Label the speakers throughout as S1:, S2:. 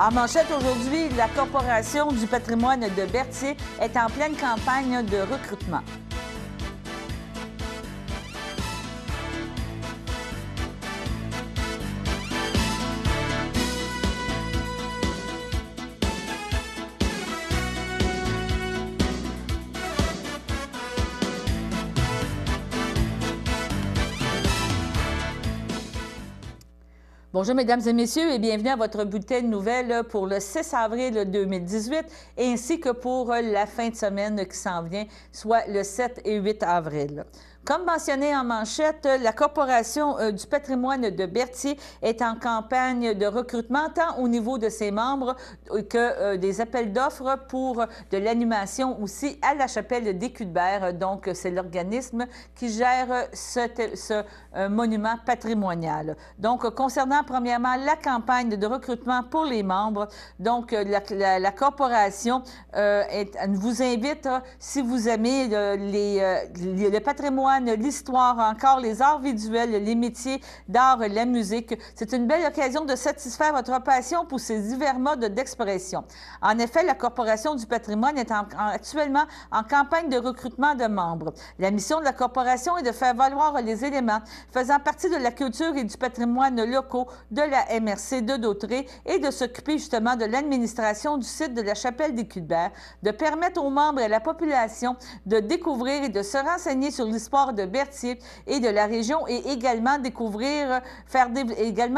S1: En manchette aujourd'hui, la Corporation du patrimoine de Berthier est en pleine campagne de recrutement. Bonjour, Mesdames et Messieurs, et bienvenue à votre bulletin de nouvelles pour le 6 avril 2018, ainsi que pour la fin de semaine qui s'en vient, soit le 7 et 8 avril. Comme mentionné en manchette, la Corporation du patrimoine de Berthier est en campagne de recrutement, tant au niveau de ses membres que des appels d'offres pour de l'animation aussi à la chapelle des Cuthbert. Donc, c'est l'organisme qui gère ce monument patrimonial. Donc, concernant premièrement la campagne de recrutement pour les membres, donc la Corporation vous invite, si vous aimez le patrimoine, l'histoire, encore les arts visuels, les métiers d'art, la musique. C'est une belle occasion de satisfaire votre passion pour ces divers modes d'expression. En effet, la Corporation du patrimoine est actuellement en campagne de recrutement de membres. La mission de la Corporation est de faire valoir les éléments faisant partie de la culture et du patrimoine locaux de la MRC de Dautrey et de s'occuper justement de l'administration du site de la chapelle des Cuthbert, de permettre aux membres et à la population de découvrir et de se renseigner sur l'histoire de Berthier et de la région et également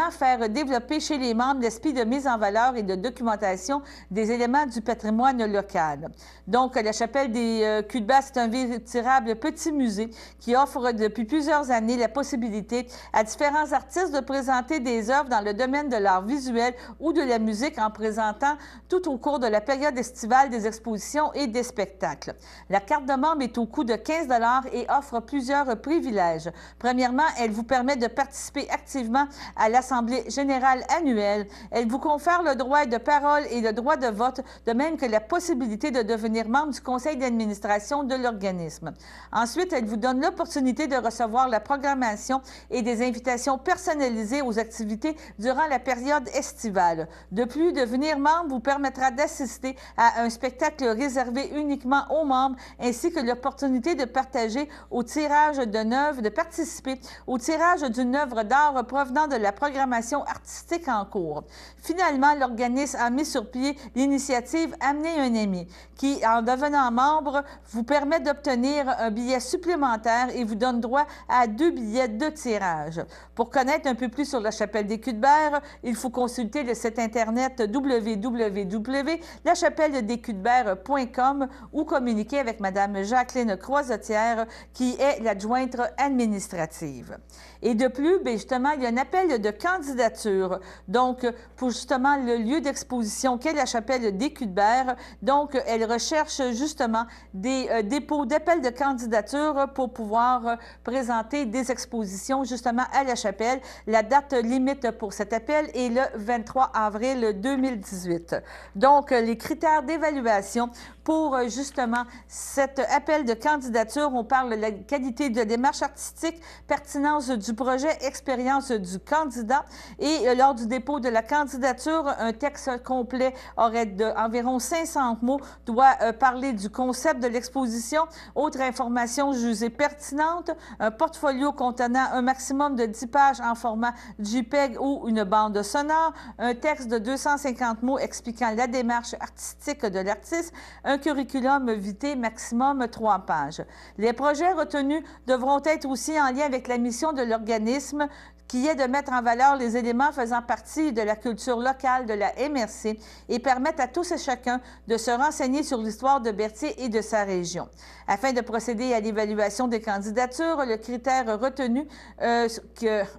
S1: faire développer chez les membres l'esprit de mise en valeur et de documentation des éléments du patrimoine local. Donc, la chapelle des Cuthbert, c'est un véritable petit musée qui offre depuis plusieurs années la possibilité à différents artistes de présenter des œuvres dans le domaine de l'art visuel ou de la musique en présentant tout au cours de la période estivale des expositions et des spectacles. La carte de membre est au coût de 15 $ et offre plusieurs privilèges. Premièrement, elle vous permet de participer activement à l'Assemblée générale annuelle. Elle vous confère le droit de parole et le droit de vote, de même que la possibilité de devenir membre du conseil d'administration de l'organisme. Ensuite, elle vous donne l'opportunité de recevoir la programmation et des invitations personnalisées aux activités durant la période estivale. De plus, devenir membre vous permettra d'assister à un spectacle réservé uniquement aux membres, ainsi que l'opportunité de partager au tirage d'une œuvre, de participer au tirage d'une œuvre d'art provenant de la programmation artistique en cours. Finalement, l'organisme a mis sur pied l'initiative Amener un ami, qui, en devenant membre, vous permet d'obtenir un billet supplémentaire et vous donne droit à 2 billets de tirage. Pour connaître un peu plus sur la chapelle des Cuthbert, il faut consulter le site internet www.lachapelledescuthbert.com ou communiquer avec Mme Jacqueline Croisetière, qui est l'adjointe administrative. Et de plus, bien justement, il y a un appel de candidature, donc pour justement le lieu d'exposition qu'est la chapelle des Cuthbert. Donc, elle recherche justement des dépôts d'appel de candidature pour pouvoir présenter des expositions justement à la chapelle. La date limite pour cet appel est le 23 avril 2018. Donc, les critères d'évaluation pour justement cet appel de candidature, on parle de la qualité de démarche artistique, pertinence du projet, expérience du candidat et lors du dépôt de la candidature, un texte complet aurait d'environ 500 mots, doit parler du concept de l'exposition, autres informations jugées pertinentes, un portfolio contenant un maximum de 10 pages en format JPEG ou une bande sonore, un texte de 250 mots expliquant la démarche artistique de l'artiste, un curriculum vitae maximum 3 pages. Les projets retenus devront être aussi en lien avec la mission de l'organisme qui est de mettre en valeur les éléments faisant partie de la culture locale de la MRC et permettre à tous et chacun de se renseigner sur l'histoire de Berthier et de sa région. Afin de procéder à l'évaluation des candidatures, les critères retenus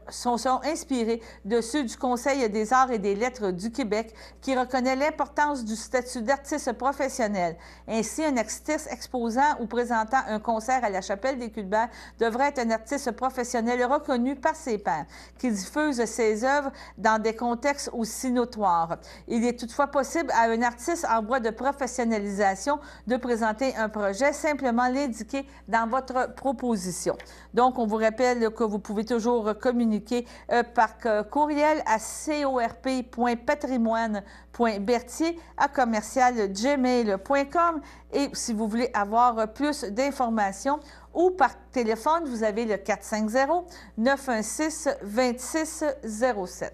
S1: sont inspirés de ceux du Conseil des arts et des lettres du Québec qui reconnaît l'importance du statut d'artiste professionnel. Ainsi, un artiste exposant ou présentant un concert à la chapelle des Cuthbert devrait être un artiste professionnel reconnu par ses pairs. qui diffuse ses œuvres dans des contextes aussi notoires. Il est toutefois possible à un artiste en voie de professionnalisation de présenter un projet, simplement l'indiquer dans votre proposition. Donc, on vous rappelle que vous pouvez toujours communiquer par courriel à corp.berthier@commercialgmail.com et si vous voulez avoir plus d'informations ou par téléphone, vous avez le 450-916-2607.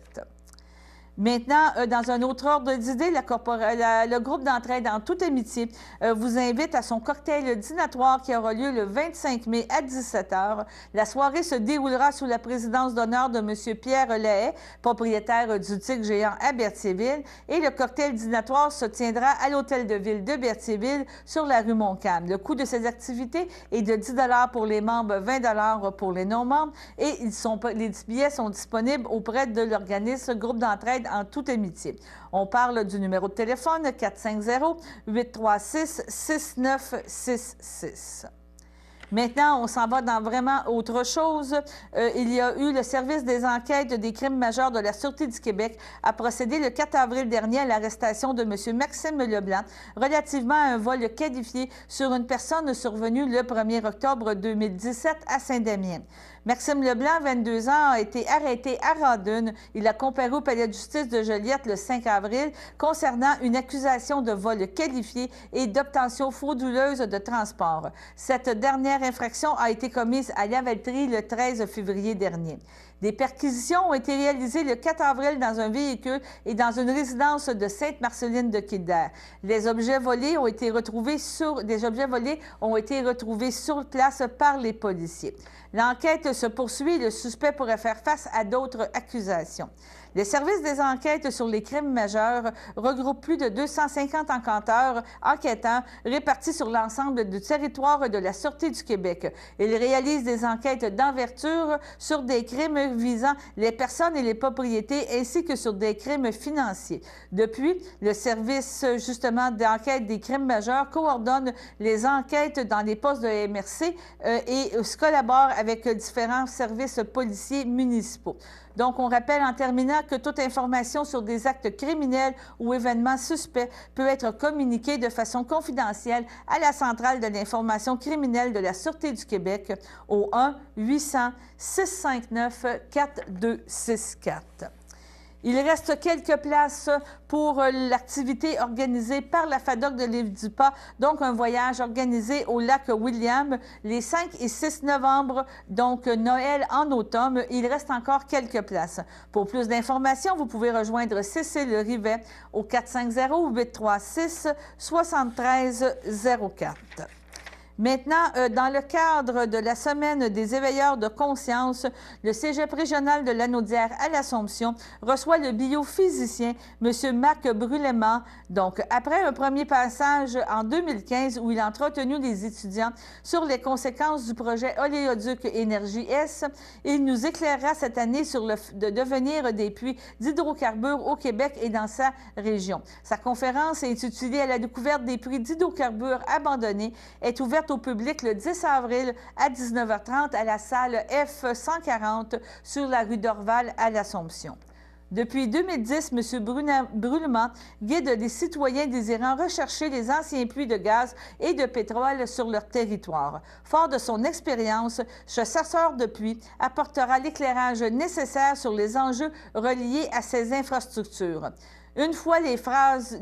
S1: Maintenant, dans un autre ordre d'idée, le groupe d'entraide en toute amitié vous invite à son cocktail dînatoire qui aura lieu le 25 mai à 17 h. La soirée se déroulera sous la présidence d'honneur de M. Pierre Lahaye, propriétaire du TIC géant à Berthierville, et le cocktail dînatoire se tiendra à l'Hôtel de Ville de Berthierville sur la rue Montcalm. Le coût de ces activités est de 10 $ pour les membres, 20 $ pour les non-membres et les billets sont disponibles auprès de l'organisme groupe d'entraide en toute amitié. On parle du numéro de téléphone 450-836-6966. Maintenant, on s'en va dans vraiment autre chose. Il y a eu le service des enquêtes des crimes majeurs de la Sûreté du Québec a procédé le 4 avril dernier à l'arrestation de M. Maxime Leblanc relativement à un vol qualifié sur une personne survenue le 1er octobre 2017 à Saint-Damien. Maxime Leblanc, 22 ans, a été arrêté à Radun. Il a comparu au palais de justice de Joliette le 5 avril concernant une accusation de vol qualifié et d'obtention frauduleuse de transport. Cette dernière infraction a été commise à Lavaltrie le 13 février dernier. Des perquisitions ont été réalisées le 4 avril dans un véhicule et dans une résidence de Sainte-Marceline-de-Kildare. Les objets volés ont été retrouvés sur place par les policiers. L'enquête se poursuit et le suspect pourrait faire face à d'autres accusations. Les services des enquêtes sur les crimes majeurs regroupent plus de 250 enquêteurs répartis sur l'ensemble du territoire de la Sûreté du Québec. Ils réalisent des enquêtes d'envergure sur des crimes visant les personnes et les propriétés ainsi que sur des crimes financiers. Depuis, le service justement d'enquête des crimes majeurs coordonne les enquêtes dans les postes de MRC et collabore avec différents services policiers municipaux. Donc, on rappelle en terminant que toute information sur des actes criminels ou événements suspects peut être communiquée de façon confidentielle à la Centrale de l'information criminelle de la Sûreté du Québec au 1-800-659-4264. Il reste quelques places pour l'activité organisée par la FADOC de Lévis-du-Pas, donc un voyage organisé au lac William les 5 et 6 novembre, donc Noël en automne. Il reste encore quelques places. Pour plus d'informations, vous pouvez rejoindre Cécile Rivet au 450-836-7304. Maintenant, dans le cadre de la Semaine des éveilleurs de conscience, le Cégep régional de Lanaudière à l'Assomption reçoit le biophysicien M. Marc Brulément. Donc, après un premier passage en 2015 où il a entretenu les étudiants sur les conséquences du projet Oléoduc Énergie-S, il nous éclairera cette année sur le devenir des puits d'hydrocarbures au Québec et dans sa région. Sa conférence intitulée « À la découverte des puits d'hydrocarbures abandonnés » est ouverte au public le 10 avril à 19h30 à la salle F140 sur la rue Dorval à l'Assomption. Depuis 2010, M. Brulément guide les citoyens désirant rechercher les anciens puits de gaz et de pétrole sur leur territoire. Fort de son expérience, ce chasseur de puits apportera l'éclairage nécessaire sur les enjeux reliés à ces infrastructures. Une fois les phases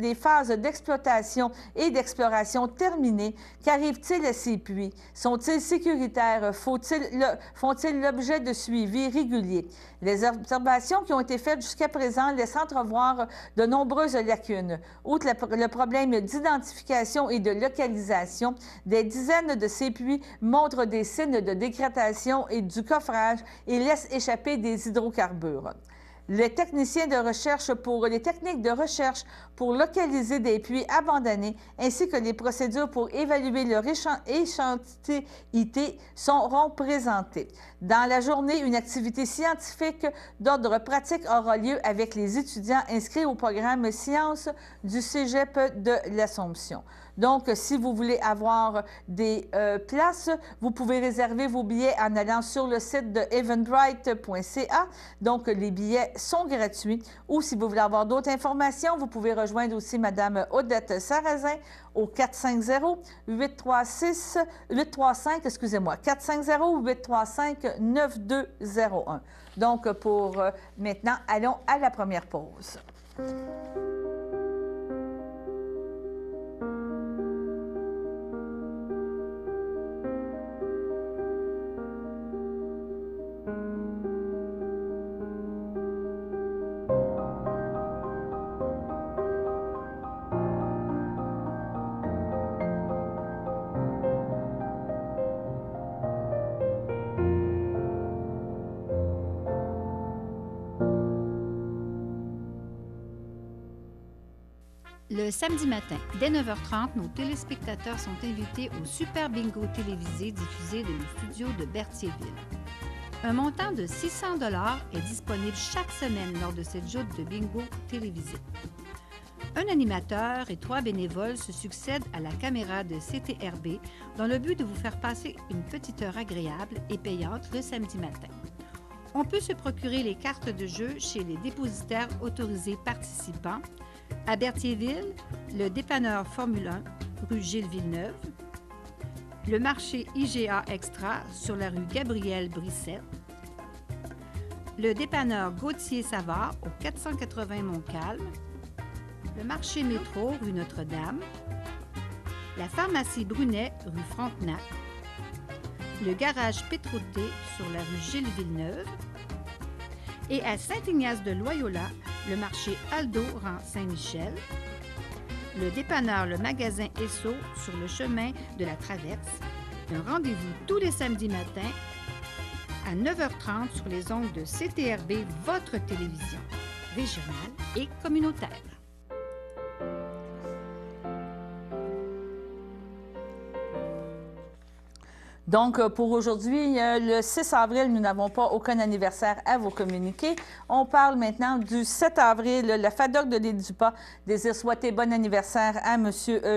S1: d'exploitation et d'exploration terminées, qu'arrive-t-il à ces puits? Sont-ils sécuritaires? Font-ils l'objet de suivi régulier? Les observations qui ont été faites jusqu'à présent laissent entrevoir de nombreuses lacunes. Outre le problème d'identification et de localisation, des dizaines de ces puits montrent des signes de dégradation et du coffrage et laissent échapper des hydrocarbures. Les techniques de recherche pour localiser des puits abandonnés ainsi que les procédures pour évaluer leur échantillité seront présentées. Dans la journée, une activité scientifique d'ordre pratique aura lieu avec les étudiants inscrits au programme Sciences du Cégep de l'Assomption. Donc, si vous voulez avoir des places, vous pouvez réserver vos billets en allant sur le site de eventbrite.ca. Donc, les billets sont gratuits. Ou si vous voulez avoir d'autres informations, vous pouvez rejoindre aussi Mme Odette Sarrazin au 450-835-9201. Donc, pour maintenant, allons à la première pause.
S2: Le samedi matin, dès 9h30, nos téléspectateurs sont invités au Super Bingo télévisé diffusé de nos studios de Berthierville. Un montant de 600 $ est disponible chaque semaine lors de cette joute de bingo télévisé. Un animateur et 3 bénévoles se succèdent à la caméra de CTRB dans le but de vous faire passer une petite heure agréable et payante le samedi matin. On peut se procurer les cartes de jeu chez les dépositaires autorisés participants à Berthierville, le dépanneur Formule 1, rue Gilles Villeneuve, le marché IGA Extra sur la rue Gabriel Brissette, le dépanneur Gauthier Savard au 480 Montcalm, le marché Métro rue Notre-Dame, la pharmacie Brunet rue Frontenac, le garage Pétroté sur la rue Gilles Villeneuve et à Saint-Ignace-de-Loyola, le marché Aldo rang Saint-Michel, le dépanneur Le Magasin Esso sur le chemin de la Traverse. Un rendez-vous tous les samedis matins à 9h30 sur les ondes de CTRB, votre télévision régionale et communautaire.
S1: Donc, pour aujourd'hui, le 6 avril, nous n'avons pas aucun anniversaire à vous communiquer. On parle maintenant du 7 avril. La FADOC de l'île du Pas désire souhaiter bon anniversaire à M.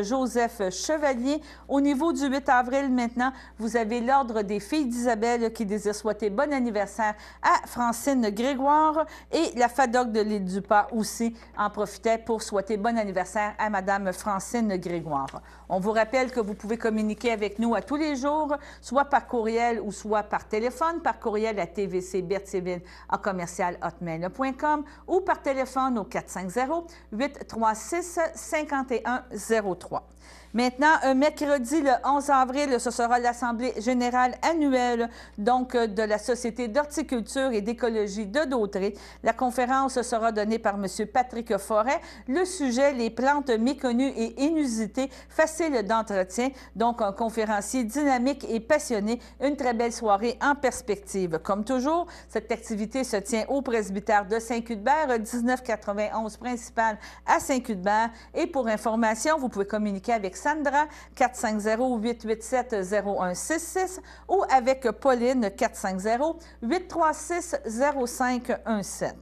S1: Joseph Chevalier. Au niveau du 8 avril, maintenant, vous avez l'Ordre des filles d'Isabelle qui désire souhaiter bon anniversaire à Francine Grégoire. Et la FADOC de l'île du Pas aussi en profitait pour souhaiter bon anniversaire à Mme Francine Grégoire. On vous rappelle que vous pouvez communiquer avec nous à tous les jours, soit par courriel ou soit par téléphone, par courriel à tvcberthierville@hotmail.com ou par téléphone au 450-836-5103. Maintenant, mercredi, le 11 avril, ce sera l'Assemblée générale annuelle donc de la Société d'horticulture et d'écologie de Dautré. La conférence sera donnée par M. Patrick Forêt. Le sujet, les plantes méconnues et inusitées, faciles d'entretien. Donc, un conférencier dynamique et passionné. Une très belle soirée en perspective. Comme toujours, cette activité se tient au presbytère de Saint-Cuthbert, 1991 principal à Saint-Cuthbert. Et pour information, vous pouvez communiquer avec Sandra, 450-887-0166 ou avec Pauline, 450-836-0517.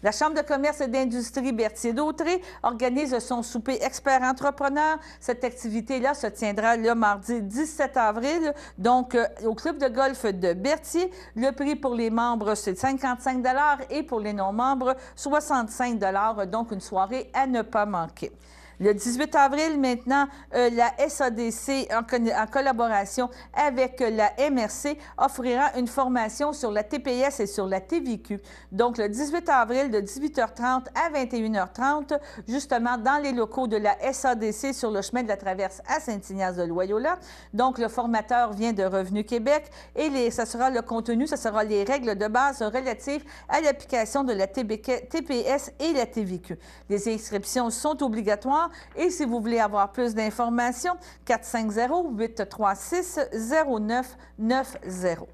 S1: La Chambre de commerce et d'industrie Berthier-Dautré organise son souper expert entrepreneur. Cette activité-là se tiendra le mardi 17 avril, donc au club de golf de Berthier. Le prix pour les membres, c'est 55 $ et pour les non-membres, 65 $. Donc, une soirée à ne pas manquer. Le 18 avril, maintenant, la SADC, en collaboration avec la MRC, offrira une formation sur la TPS et sur la TVQ. Donc, le 18 avril, de 18h30 à 21h30, justement dans les locaux de la SADC sur le chemin de la Traverse à Saint-Ignace-de-Loyola. Donc, le formateur vient de Revenu Québec et ça sera le contenu, ce sera les règles de base relatives à l'application de la TPS et la TVQ. Les inscriptions sont obligatoires. Et si vous voulez avoir plus d'informations, 450-836-0990.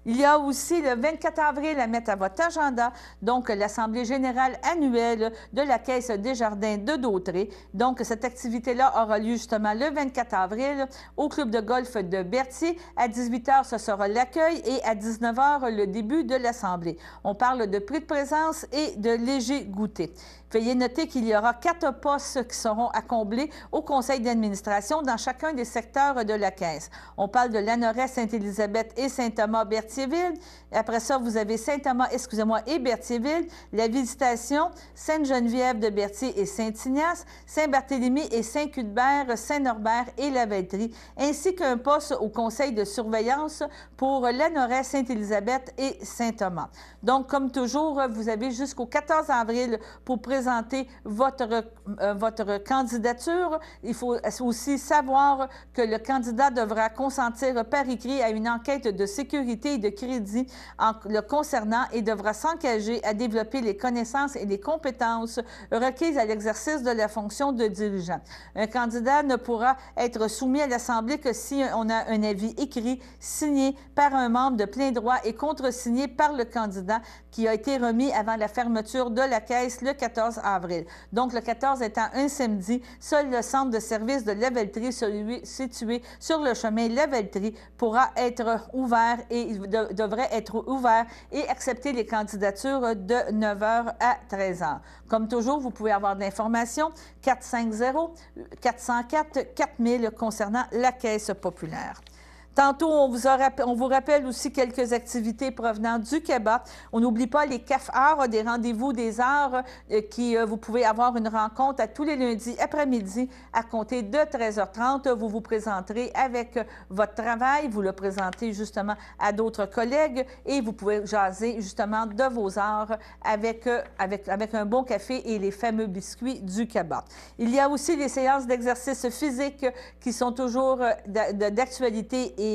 S1: Il y a aussi le 24 avril à mettre à votre agenda, donc l'Assemblée générale annuelle de la Caisse des jardins de Dautré. Donc, cette activité-là aura lieu justement le 24 avril au club de golf de Berthier. À 18h, ce sera l'accueil et à 19h, le début de l'Assemblée. On parle de prix de présence et de léger goûter. Veuillez noter qu'il y aura 4 postes qui seront à combler au conseil d'administration dans chacun des secteurs de la Caisse. On parle de Lanoret, Sainte-Élisabeth et Saint-Thomas-Berthierville. Après ça, vous avez Saint-Thomas, et Berthierville, la Visitation, Sainte-Geneviève de Berthier et Saint-Ignace, Saint-Barthélemy et Saint-Cuthbert, Saint-Norbert et Lavaltrie, ainsi qu'un poste au conseil de surveillance pour Lanoret, Sainte-Élisabeth et Saint-Thomas. Donc, comme toujours, vous avez jusqu'au 14 avril pour présenter votre candidature. Il faut aussi savoir que le candidat devra consentir par écrit à une enquête de sécurité et de crédit le concernant et devra s'engager à développer les connaissances et les compétences requises à l'exercice de la fonction de dirigeant. Un candidat ne pourra être soumis à l'Assemblée que si on a un avis écrit signé par un membre de plein droit et contresigné par le candidat qui a été remis avant la fermeture de la Caisse le 14 avril. Donc, le 14 étant un samedi, seul le centre de service de Lavaltrie, situé sur le chemin Lavaltrie, pourra être ouvert et devrait être ouvert et accepter les candidatures de 9h à 13h. Comme toujours, vous pouvez avoir de l'information 450-404-4000 concernant la Caisse populaire. Tantôt, on vous rappelle aussi quelques activités provenant du CABA. On n'oublie pas les CAF-Arts, des rendez-vous des arts vous pouvez avoir une rencontre à tous les lundis après-midi à compter de 13h30. Vous vous présenterez avec votre travail, vous le présentez justement à d'autres collègues et vous pouvez jaser justement de vos arts avec un bon café et les fameux biscuits du CABA. Il y a aussi les séances d'exercice physique qui sont toujours d'actualité et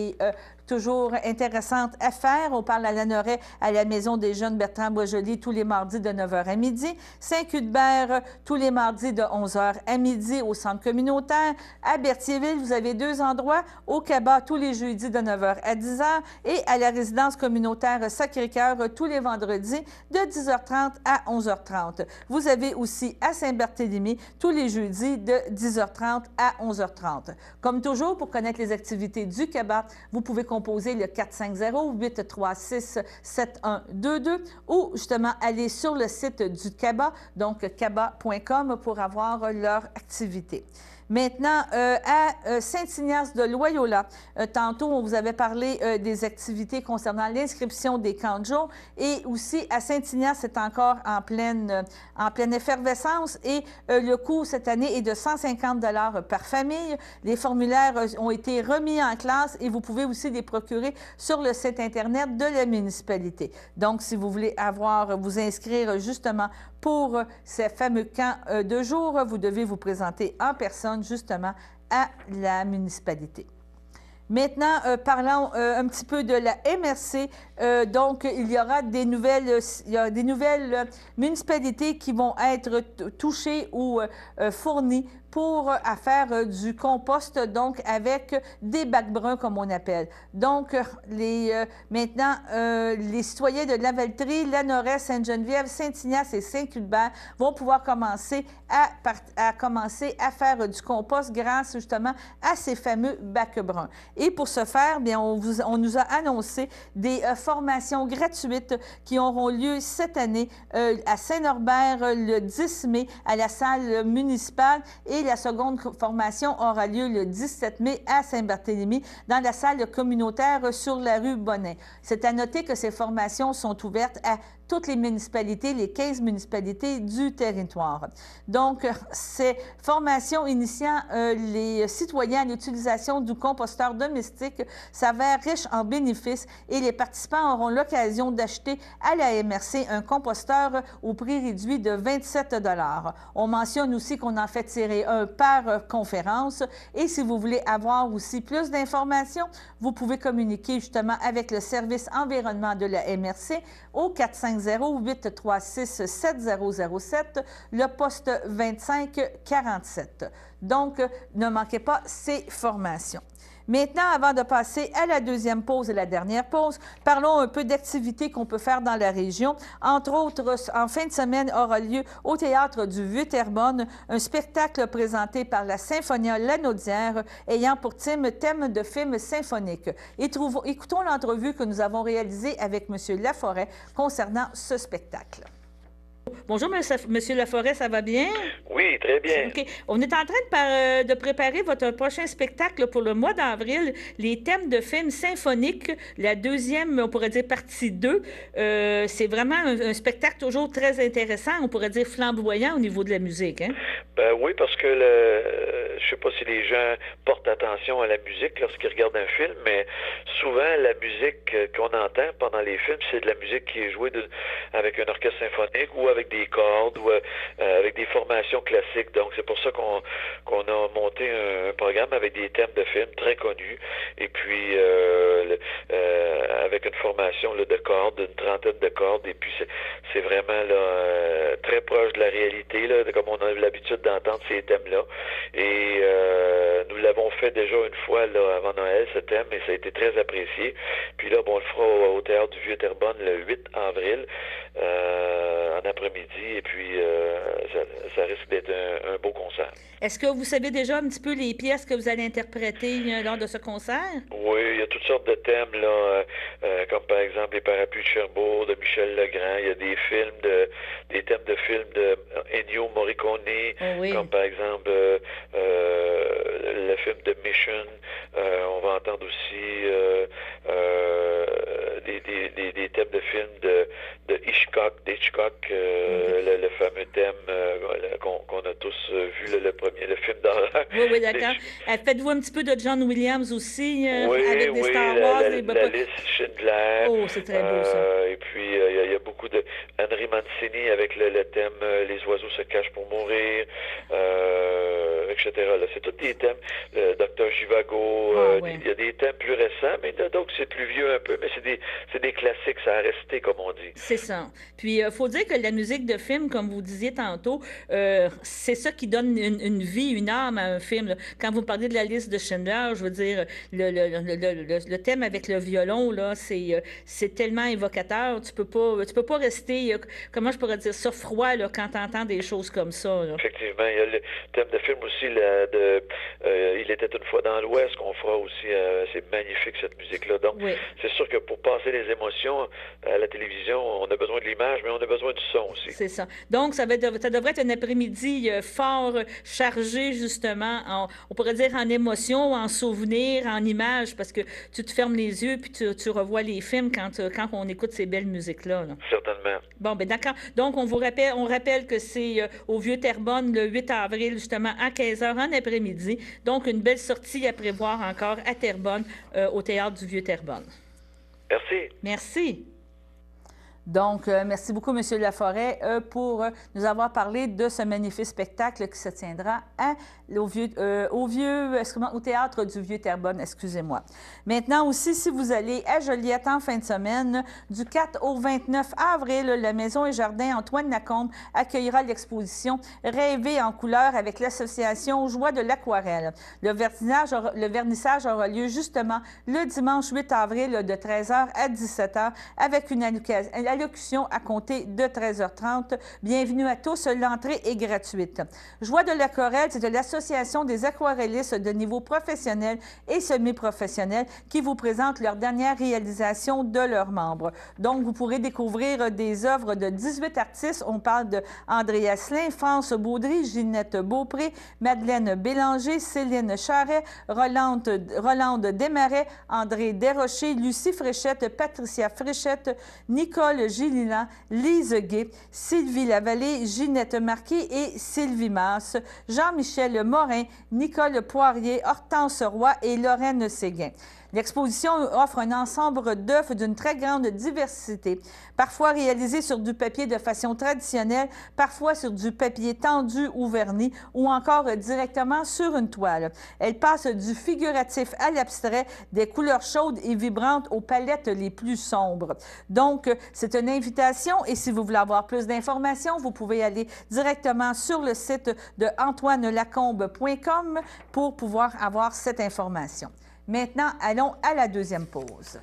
S1: toujours intéressante à faire. On parle à Lanoret, à la Maison des Jeunes Bertrand-Boisjoli, tous les mardis de 9h à midi. Saint-Cuthbert, tous les mardis de 11h à midi au centre communautaire. À Berthierville, vous avez 2 endroits. Au CABA, tous les jeudis de 9h à 10h. Et à la résidence communautaire Sacré-Cœur, tous les vendredis de 10h30 à 11h30. Vous avez aussi à Saint-Barthélemy, tous les jeudis de 10h30 à 11h30. Comme toujours, pour connaître les activités du CABA, vous pouvez composer le 450-836-7122 ou justement aller sur le site du CABA, donc caba.com, pour avoir leur activité. Maintenant, à Saint-Ignace de Loyola, tantôt, on vous avait parlé des activités concernant l'inscription des camps de jour et aussi à Saint-Ignace, c'est encore en pleine effervescence et le coût cette année est de 150 $ par famille. Les formulaires ont été remis en classe et vous pouvez aussi les procurer sur le site Internet de la municipalité. Donc, si vous voulez vous inscrire justement pour ces fameux camps de jour, vous devez vous présenter en personne justement à la municipalité. Maintenant, parlons un petit peu de la MRC. Donc, il y aura des nouvelles municipalités qui vont être touchées ou fournies pour faire du compost, donc avec des bacs bruns, comme on appelle. Donc, maintenant, les citoyens de Lavaltrie, Lanoret, Sainte-Geneviève, Saint-Ignace et Saint-Cuthbert vont pouvoir commencer à faire du compost grâce justement à ces fameux bacs bruns. Et pour ce faire, bien, on nous a annoncé des formations gratuites qui auront lieu cette année à Saint-Norbert le 10 mai à la salle municipale et la seconde formation aura lieu le 17 mai à Saint-Barthélemy dans la salle communautaire sur la rue Bonnet. C'est à noter que ces formations sont ouvertes à toutes les municipalités, les 15 municipalités du territoire. Donc, ces formations initiant les citoyens à l'utilisation du composteur domestique s'avèrent riches en bénéfices et les participants auront l'occasion d'acheter à la MRC un composteur au prix réduit de 27 $. On mentionne aussi qu'on en fait tirer un par conférence et si vous voulez avoir aussi plus d'informations, vous pouvez communiquer justement avec le service environnement de la MRC au 450-836-7007, le poste 2547. Donc, ne manquez pas ces formations. Maintenant, avant de passer à la deuxième pause et la dernière pause, parlons un peu d'activités qu'on peut faire dans la région. Entre autres, en fin de semaine aura lieu au Théâtre du Vieux-Terrebonne un spectacle présenté par la Symphonia Lanaudière ayant pour thème de film symphonique. Écoutons l'entrevue que nous avons réalisée avec M. Laforêt concernant ce spectacle. Bonjour, Monsieur Laforêt, ça va bien?
S3: Oui, très bien.
S1: OK. On est en train de préparer votre prochain spectacle pour le mois d'avril, les thèmes de films symphoniques, la deuxième, on pourrait dire partie 2. C'est vraiment un spectacle toujours très intéressant, on pourrait dire flamboyant au niveau de la musique, hein?
S3: Ben oui, parce que je sais pas si les gens portent attention à la musique lorsqu'ils regardent un film, mais souvent la musique qu'on entend pendant les films, c'est de la musique qui est jouée avec un orchestre symphonique ou avec des cordes ou avec des formations classiques. Donc c'est pour ça qu'on a monté un programme avec des thèmes de films très connus et puis avec une formation là, de cordes, une trentaine de cordes, et puis c'est vraiment là, très proche de la réalité, là, comme on a l'habitude d'entendre ces thèmes-là. Et nous l'avons fait déjà une fois là, avant Noël, ce thème, et ça a été très apprécié. Puis là, bon, on le fera au Théâtre du Vieux-Terrebonne le 8 avril, en après-midi, et puis ça risque d'être un beau concert.
S1: Est-ce que vous savez déjà un petit peu les pièces que vous allez interpréter lors de ce concert?
S3: Oui, il y a toutes sortes de thèmes, là, comme par exemple Les Parapluies de Cherbourg de Michel Legrand. Il y a des thèmes de films de Ennio Morricone,
S1: oui.
S3: comme par exemple le film de Mission. On va entendre aussi des thèmes de films de Hitchcock, le fameux thème qu'on a tous vu, le premier, le film d'horreur.
S1: Oui, d'accord. Faites-vous un petit peu de John Williams aussi,
S3: oui,
S1: avec des Star Wars?
S3: La liste Schindler.
S1: Oh, c'est très beau, ça.
S3: Et puis, il y a beaucoup de Henry Mancini avec le thème Les oiseaux se cachent pour mourir, etc. C'est tous des thèmes. Dr. Givago, il y a des thèmes plus récents, mais donc c'est plus vieux un peu, mais c'est des classiques, ça a resté, comme on dit.
S1: C'est ça. Puis, il faut dire que la musique de film, comme vous disiez tantôt, c'est ça qui donne une vie, une âme à un film, là. Quand vous parlez de la liste de Schindler, je veux dire, le thème avec le violon, là, c'est tellement évocateur. Tu peux pas rester, comment je pourrais dire ça, froid, là, quand tu entends des choses comme ça, là.
S3: Effectivement, il y a le thème de film aussi, Il était une fois dans l'Ouest, qu'on fera aussi, c'est magnifique cette musique-là. Donc,
S1: oui.
S3: C'est sûr que pour passer les émotions à la télévision, on a besoin de l'image, mais on a besoin du son aussi.
S1: C'est ça. Donc, ça devrait être un après-midi fort chargé, justement, on pourrait dire en émotion, en souvenirs, en images, parce que tu te fermes les yeux puis tu revois les films quand on écoute ces belles musiques-là, là.
S3: Certainement.
S1: Bon, ben d'accord. Donc, on rappelle que c'est au Vieux-Terrebonne le 8 avril, justement, à 15h en après-midi. Donc, une belle sortie à prévoir encore à Terrebonne, au Théâtre du Vieux-Terrebonne.
S3: Merci.
S1: Merci. Donc, merci beaucoup, M. Laforêt, pour nous avoir parlé de ce magnifique spectacle qui se tiendra au Théâtre du Vieux-Terrebonne, excusez-moi. Maintenant aussi, si vous allez à Joliette en fin de semaine, du 4 au 29 avril, la Maison et Jardin Antoine Lacombe accueillera l'exposition Rêver en couleur avec l'association Joie de l'aquarelle. Le vernissage aura lieu justement le dimanche 8 avril de 13h à 17h avec une allocution à compter de 13h30. Bienvenue à tous, l'entrée est gratuite. Joie de l'aquarelle, c'est de l'association des aquarellistes de niveau professionnel et semi-professionnel qui vous présente leur dernière réalisation de leurs membres. Donc, vous pourrez découvrir des œuvres de 18 artistes. On parle de André Asselin, France Baudry, Ginette Beaupré, Madeleine Bélanger, Céline Charret, Rolande Desmarais, André Desrochers, Lucie Fréchette, Patricia Fréchette, Nicole Gilliland, Lise Gay, Sylvie Lavallée, Ginette Marquis et Sylvie Masse, Jean-Michel Morin, Nicole Poirier, Hortense Roy et Lorraine Séguin. L'exposition offre un ensemble d'œuvres d'une très grande diversité, parfois réalisées sur du papier de façon traditionnelle, parfois sur du papier tendu ou verni, ou encore directement sur une toile. Elle passe du figuratif à l'abstrait, des couleurs chaudes et vibrantes aux palettes les plus sombres. Donc, c'est une invitation et si vous voulez avoir plus d'informations, vous pouvez aller directement sur le site de antoinelacombe.com pour pouvoir avoir cette information. Maintenant, allons à la deuxième pause.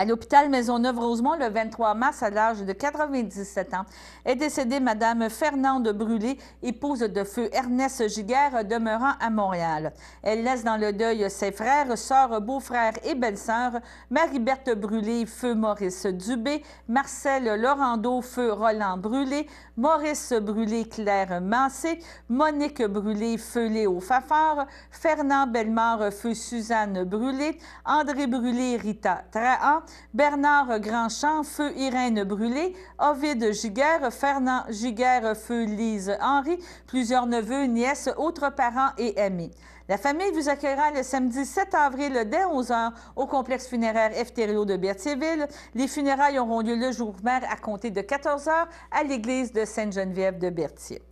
S1: À l'hôpital Maisonneuve-Rosemont, le 23 mars, à l'âge de 97 ans, est décédée Mme Fernande Brûlé, épouse de feu Ernest Giguère, demeurant à Montréal. Elle laisse dans le deuil ses frères, sœurs, beaux-frères et belles-sœurs, Marie-Berthe Brûlé, feu Maurice Dubé, Marcel Laurando, feu Roland Brûlé, Maurice Brûlé, Claire Mancé, Monique Brûlé, feu Léo Fafard, Fernand Bellemare, feu Suzanne Brûlé, André Brûlé, Rita Trahan, Bernard Grandchamp, feu Irène Brûlé, Ovid Giguère, Fernand Giguère, feu Lise Henry, plusieurs neveux, nièces, autres parents et amis. La famille vous accueillera le samedi 7 avril dès 11h au complexe funéraire F. Thériault de Berthierville. Les funérailles auront lieu le jour même à compter de 14h à l'église de Sainte-Geneviève de Berthier.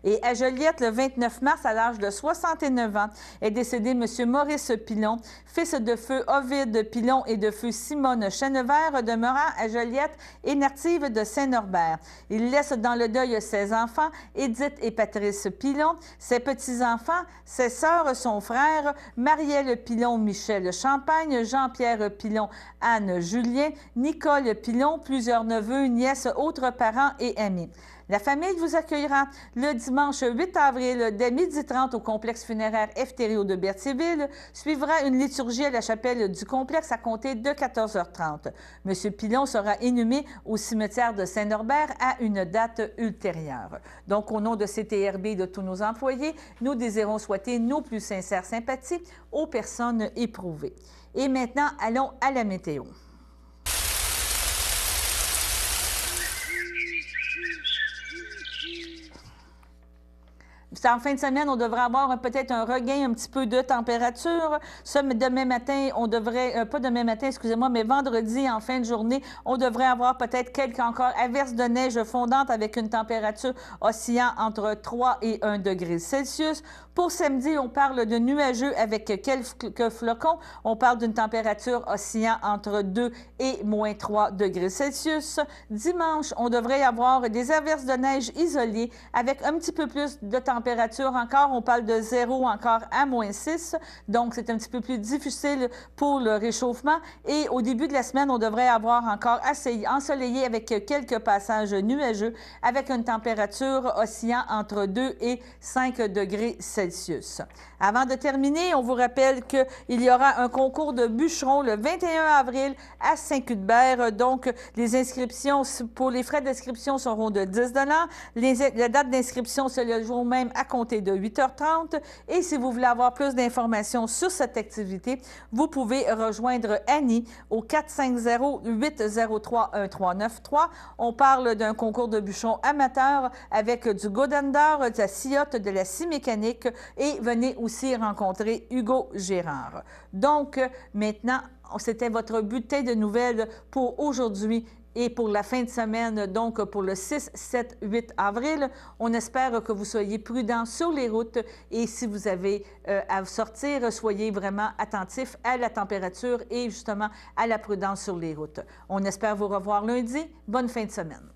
S1: Et à Joliette, le 29 mars, à l'âge de 69 ans, est décédé M. Maurice Pilon, fils de feu Ovide Pilon et de feu Simone Chenevert, demeurant à Joliette et native de Saint-Norbert. Il laisse dans le deuil ses enfants, Édith et Patrice Pilon, ses petits-enfants, ses sœurs, son frère, Marielle Pilon, Michel Champagne, Jean-Pierre Pilon, Anne Julien, Nicole Pilon, plusieurs neveux, nièces, autres parents et amis. La famille vous accueillera le dimanche 8 avril dès 12h30 au complexe funéraire F. Thériault de Berthierville. Suivra une liturgie à la chapelle du complexe à compter de 14h30. M. Pilon sera inhumé au cimetière de Saint-Norbert à une date ultérieure. Donc, au nom de CTRB et de tous nos employés, nous désirons souhaiter nos plus sincères sympathies aux personnes éprouvées. Et maintenant, allons à la météo. En fin de semaine, on devrait avoir peut-être un regain un petit peu de température. Ça, demain matin, on devrait, pas demain matin, excusez-moi, mais vendredi, en fin de journée, on devrait avoir peut-être quelques encore averses de neige fondante avec une température oscillant entre 3 et 1 degré Celsius. Pour samedi, on parle de nuageux avec quelques flocons. On parle d'une température oscillant entre 2 et moins 3 degrés Celsius. Dimanche, on devrait avoir des averses de neige isolées avec un petit peu plus de température encore. On parle de 0 encore à moins 6. Donc, c'est un petit peu plus difficile pour le réchauffement. Et au début de la semaine, on devrait avoir encore assez ensoleillé avec quelques passages nuageux avec une température oscillant entre 2 et 5 degrés Celsius. Avant de terminer, on vous rappelle qu'il y aura un concours de bûcherons le 21 avril à Saint-Cuthbert. Donc, les inscriptions pour les frais d'inscription seront de 10 $. La date d'inscription, c'est le jour même à compter de 8h30. Et si vous voulez avoir plus d'informations sur cette activité, vous pouvez rejoindre Annie au 450-803-1393. On parle d'un concours de bûcherons amateur avec du godendor, de la sciyotte, de la scie mécanique et venez aussi rencontrer Hugo Gérard. Donc, maintenant, c'était votre bulletin de nouvelles pour aujourd'hui et pour la fin de semaine, donc pour le 6, 7, 8 avril. On espère que vous soyez prudents sur les routes et si vous avez à sortir, soyez vraiment attentifs à la température et justement à la prudence sur les routes. On espère vous revoir lundi. Bonne fin de semaine.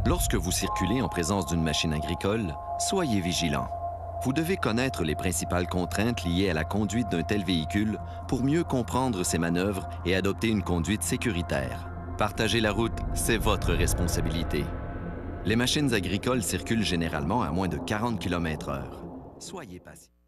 S4: Lorsque vous circulez en présence d'une machine agricole, soyez vigilant. Vous devez connaître les principales contraintes liées à la conduite d'un tel véhicule pour mieux comprendre ses manœuvres et adopter une conduite sécuritaire. Partager la route, c'est votre responsabilité. Les machines agricoles circulent généralement à moins de 40 km/h. Soyez patient.